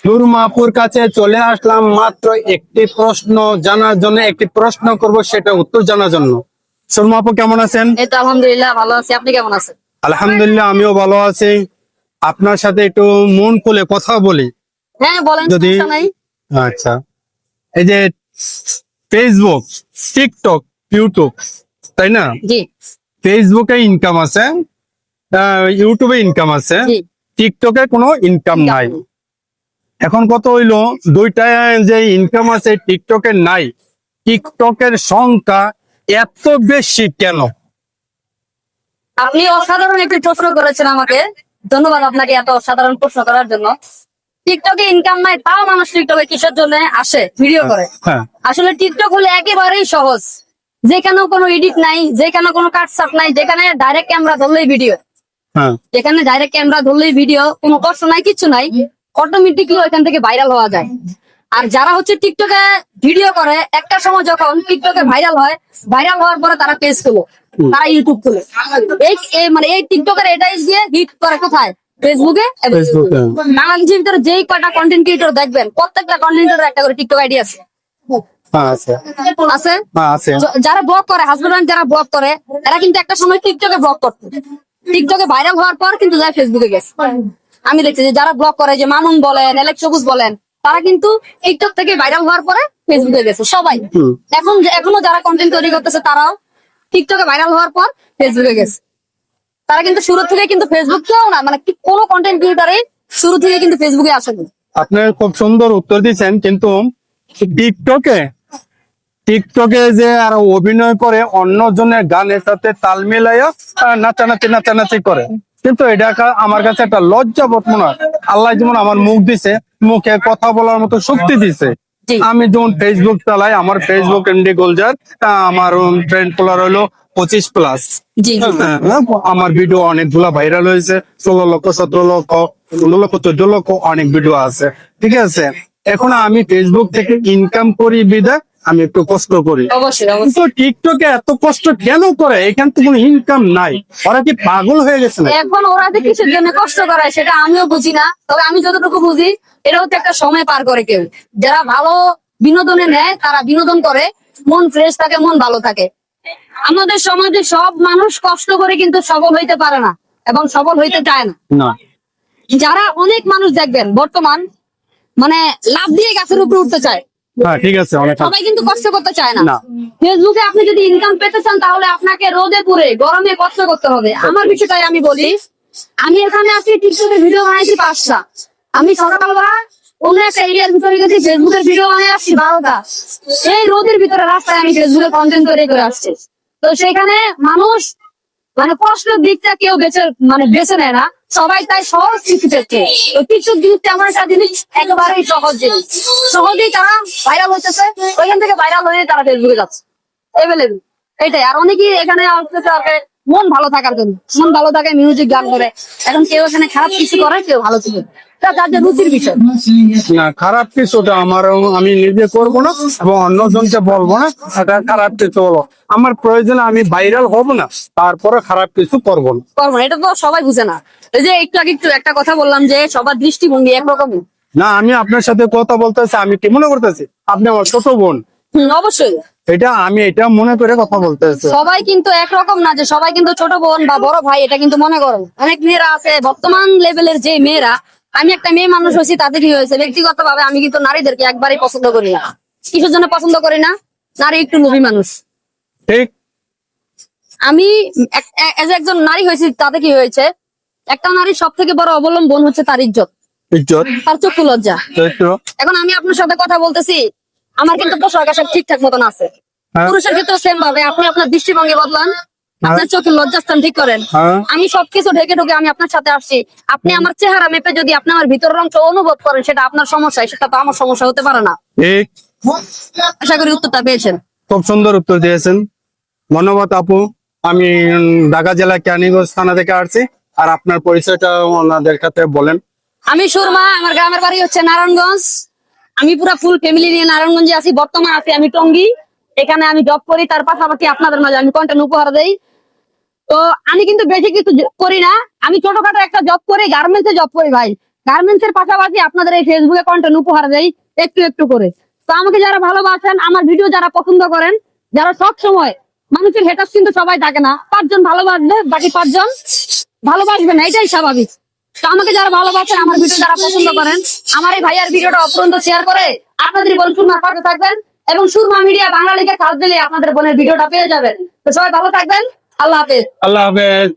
সুরমাপুর কাছে চলে আসলাম মাত্র একটি প্রশ্ন জানার জন্য, একটি প্রশ্ন করব, সেটা উত্তর জানার জন্য। সুরমাপু কেমন আছেন? এই তো আলহামদুলিল্লাহ ভালো আছি, আপনি কেমন আছেন? আলহামদুলিল্লাহ, আমিও ভালো আছি। আপনার সাথে একটু মন খুলে কথা বলি হ্যাঁ বলেন, যদি। সমস্যা নাই। আচ্ছা, এই যে ফেসবুক, টিকটক, ইউটিউব, তাই না? জি ফেসবুকে ইনকাম আছে, ইউটিউবে ইনকাম আছে, জি টিকটকে কোনো ইনকাম নাই। এখন কত হইলো, দুইটায় যে ইনকাম আছে টিকটকের নাই, টিকটকের সংখ্যা এত বেশি কেন? আপনি অসাধারণ একটি প্রশ্ন করেছেন আমাকে, ধন্যবাদ আপনাকে এত অসাধারণ প্রশ্ন করার জন্য। টিকটকে ইনকাম নাই, তাও মানুষ টিকটকে কিসের জন্য আসে, ভিডিও করে। হ্যাঁ, আসলে টিকটক হলো একেবারেই সহজ, যেখানে কোনো এডিট নাই, যেখানে কোনো কাটছাট নাই, যেখানে ডাইরেক্ট ক্যামেরা ধরলেই ভিডিও, হ্যাঁ, যেখানে ডাইরেক্ট ক্যামেরা ধরলেই ভিডিও, কোনো কষ্ট নাই, কিছু নাই, অটোমেটিকলি ওইখান থেকে ভাইরাল হওয়া যায়। আর যারা হচ্ছে টিকটকে ভিডিও করে, একটা সময় যখন টিকটকে ভাইরাল হয়, ভাইরাল হওয়ার পরে তারা পেজ খুলে, তারা ইউটিউব খুলে, মানে এই টিকটকের এটাই দিয়ে হিট করে কোথায়, ফেসবুকে এবং ফেসবুকে। ইউটিউবে। বাংলাদেশের ভিতরে যেই কয়টা কন্টেন্ট ক্রিয়েটর দেখবেন, প্রত্যেকটা কন্টেন্ট ক্রিয়েটর একটা করে টিকটক আইডি আছে। হ্যাঁ আছে, আছে হ্যাঁ আছে। যারা ব্লগ করে, হাজবেন্ড যারা ব্লগ করে, এরা কিন্তু একটা সময় টিকটকে ব্লগ করতো, টিকটকে ভাইরাল হওয়ার পর কিন্তু যায় ফেসবুকে গেছে। আমি দেখছি যে যারা ব্লগ করে, যে মামুন বলেন, এলেক্স সবুজ বলেন, তারা কিন্তু টিকটক থেকে ভাইরাল হওয়ার পরে ফেসবুকে গেছে সবাই। এখনো যারা কন্টেন্ট তৈরি করতেছে, তারাও টিকটকে ভাইরাল হওয়ার পর ফেসবুকে গেছে। তারা কিন্তু শুরু থেকে কিন্তু ফেসবুক কেউ না, মানে কোনো কন্টেন্ট ক্রিয়েটারে শুরু থেকে কিন্তু ফেসবুকে আসেনি। আপনি খুব সুন্দর উত্তর দিচ্ছেন, কিন্তু টিকটকে টিকটকে যে আর অভিনয় করে, অন্য জনের গানের সাথে তাল মিলাইয়া নাচানাচি করে, কিন্তু এটা আমার কাছে একটা লজ্জাবোধ মনে হয়। আল্লাহ যেমন আমার মুখ দিছে, মুখে কথা বলার মতো শক্তি দিছে। জি আমি যেমন ফেসবুক চালাই, আমার ফেসবুক এমডি গোলজার, আমার ফ্রেন্ড ফলোয়ার হলো 25+। জি আমার ভিডিও অনেকগুলা ভাইরাল হয়েছে, 16 লক্ষ, 17 লক্ষ, 15 লক্ষ, 14 লক্ষ, অনেক ভিডিও আছে। ঠিক আছে, এখন আমি ফেসবুক থেকে ইনকাম করি বিধায় আমি একটু কষ্ট করি। অবশ্যই অবশ্যই। কিন্তু টিকটকে এত কষ্ট কেন করে? এখান থেকে কোনো ইনকাম নাই, ওরা কি পাগল হয়ে গেছে না? এখন ওরা যে কিসের জন্য কষ্ট করে সেটা আমিও বুঝি না, তবে আমি যতটুকু বুঝি, এটা হচ্ছে একটা সময় পার করে। কেউ যারা ভালো বিনোদনে নেয়, তারা বিনোদন করে, মন ফ্রেশ থাকে, মন ভালো থাকে। আমাদের সমাজে সব মানুষ কষ্ট করে কিন্তু সফল হইতে পারে না এবং সফল হইতে চায় না। না, যারা অনেক মানুষ দেখবেন বর্তমান, মানে লাভ দিয়ে গাছের উপরে উঠতে চায়, হ্যাঁ ঠিক আছে, অনেক। সবাই কিন্তু কষ্ট করতে চায় না। না। ফেসবুকে আপনি যদি ইনকাম পেতে চান, তাহলে আপনাকে রোদে পুড়ে গরমে কষ্ট করতে হবে। আমার বিষয়টাই আমি বলি, আমি এখানে আছি, টিকটকে ভিডিও বানাইছি 5টা, আমি সকালবেলা অন্য একটা এরিয়ার ভিতরে গেছি, ফেসবুকের ভিডিও বানিয়ে আসছি 12টা। এই রোদের ভিতরে রাস্তায় আমি ফেসবুকে কন্টেন্ট তৈরি করে আসছি। তো সেখানে মানুষ মানে কষ্টের দিকটা কেউ বেছে নেয় না, সবাই তাই সহজ কিছু দেখছে। টিকটক জিনিসটা এমন একটা জিনিস, একেবারেই সহজ জিনিস, সহজেই তারা ভাইরাল হতেছে, ওইখান থেকে ভাইরাল হয়ে তারা ফেসবুকে যাচ্ছে। এভেলেবল এইটাই। আর অনেকেই এখানে আসতেছে আর কি মন ভালো থাকার জন্য, মন ভালো থাকে, মিউজিক গান করে। এখন কেউ এখানে খারাপ কিছু করে, কেউ ভালো কিছু করে। তা তার যে রুচির বিষয়। না, খারাপ কিছুটা আমি নিজে করব না এবং অন্যজনকে বলবো না এটা খারাপ কিছু হলো। আমার প্রয়োজনে আমি ভাইরাল হব না, তারপরে খারাপ কিছু করবো না। করবো না, এটা তো সবাই বুঝে না। এই যে একটু আগে একটা কথা বললাম যে সবার দৃষ্টিভঙ্গি একরকম না, আমি আপনার সাথে কথা বলতেছি, আমি কি মনে করতেছি আপনি আমার ছোট বোন, অবশ্যই এটা মনে করে কথা বলতেছি। সবাই কিন্তু একরকম না, যে সবাই কিন্তু ছোট বোন বা বড় ভাই এটা কিন্তু মনে করেন। অনেক মেয়েরা আছে বর্তমান লেভেলের, যে মেয়েরা, আমি একটা মেয়ে মানুষ হয়েছি, তাদের কি হয়েছে ব্যক্তিগত ভাবে আমি কিন্তু নারীদেরকে একবারই পছন্দ করি না। কিসের জন্য পছন্দ করি না? নারী একটু লোভী মানুষ। ঠিক। আমি একজন নারী হয়েছি, তাতে কি হয়েছে, একটা নারীর সব থেকে বড় অবলম্বন হচ্ছে তার ইজ্জত, ইজ্জত, তার চক্ষু লজ্জা। চরিত্র। এখন আমি আপনার সাথে কথা বলতেছি, আমার কিন্তু পোশাক আশাক ঠিকঠাক মতন আছে। হ্যাঁ। পুরুষের ক্ষেত্রে সেম ভাবে আপনি আপনার দৃষ্টিভঙ্গি বদলান, আপনার চোখের লজ্জাস্থান ঠিক করেন। হ্যাঁ। আমি সবকিছু ঢেকে ঢুকে আমি আপনার সাথে আসছি, আপনি আমার চেহারা মেপে যদি আপনি আমার ভিতরের অংশ অনুভব করেন, সেটা আপনার সমস্যা, সেটা তো আমার সমস্যা হতে পারে না। ঠিক। আশা করি উত্তরটা পেয়েছেন। খুব সুন্দর উত্তর দিয়েছেন, ধন্যবাদ আপু। আমি ঢাকা জেলা কেরানীগঞ্জ থানা থেকে আসছি। আর আপনার পরিচয়টা ওনাদের কাছে বলেন। আমি সুরমা, আমার গ্রামের বাড়ি হচ্ছে নারায়ণগঞ্জ। আমি পুরো ফুল ফ্যামিলি নিয়ে নারায়ণগঞ্জে আছি, বর্তমানে আছি আমি টঙ্গী। এখানে আমি জব করি, তার পাশাপাশি আপনাদের মাঝে আমি কন্টেন্ট উপহার দেই। তো আমি কিন্তু বেশি কিছু করি না, আমি ছোটখাটো একটা জব করি, গার্মেন্টসে জব করি ভাই। গার্মেন্টস এর পাশাপাশি আপনাদের এই ফেসবুকে কন্টেন্ট উপহার দেই একটু একটু করে। তো আমাকে যারা ভালোবাসেন, আমার ভিডিও যারা পছন্দ করেন, যারা সব সময়, মানুষের হেটার কিন্তু সবাই থাকে না, 5 জন ভালোবাসবে, বাকি 5 জন ভালোবাসবে না, এটাই স্বাভাবিক। তো আমাকে যারা ভালোবাসেন, আমার ভিডিও যারা পছন্দ করেন, আমার এই ভাইয়ার ভিডিওটা অপরন্ত শেয়ার করে আপনাদের বোন সুরমার পাশে থাকবেন, এবং সুরমা মিডিয়া বাংলা লিখে সার্চ দিলে আপনাদের বোনের ভিডিওটা পেয়ে যাবেন। তো সবাই ভালো থাকবেন, আল্লাহ হাফেজ। আল্লাহ হাফেজ।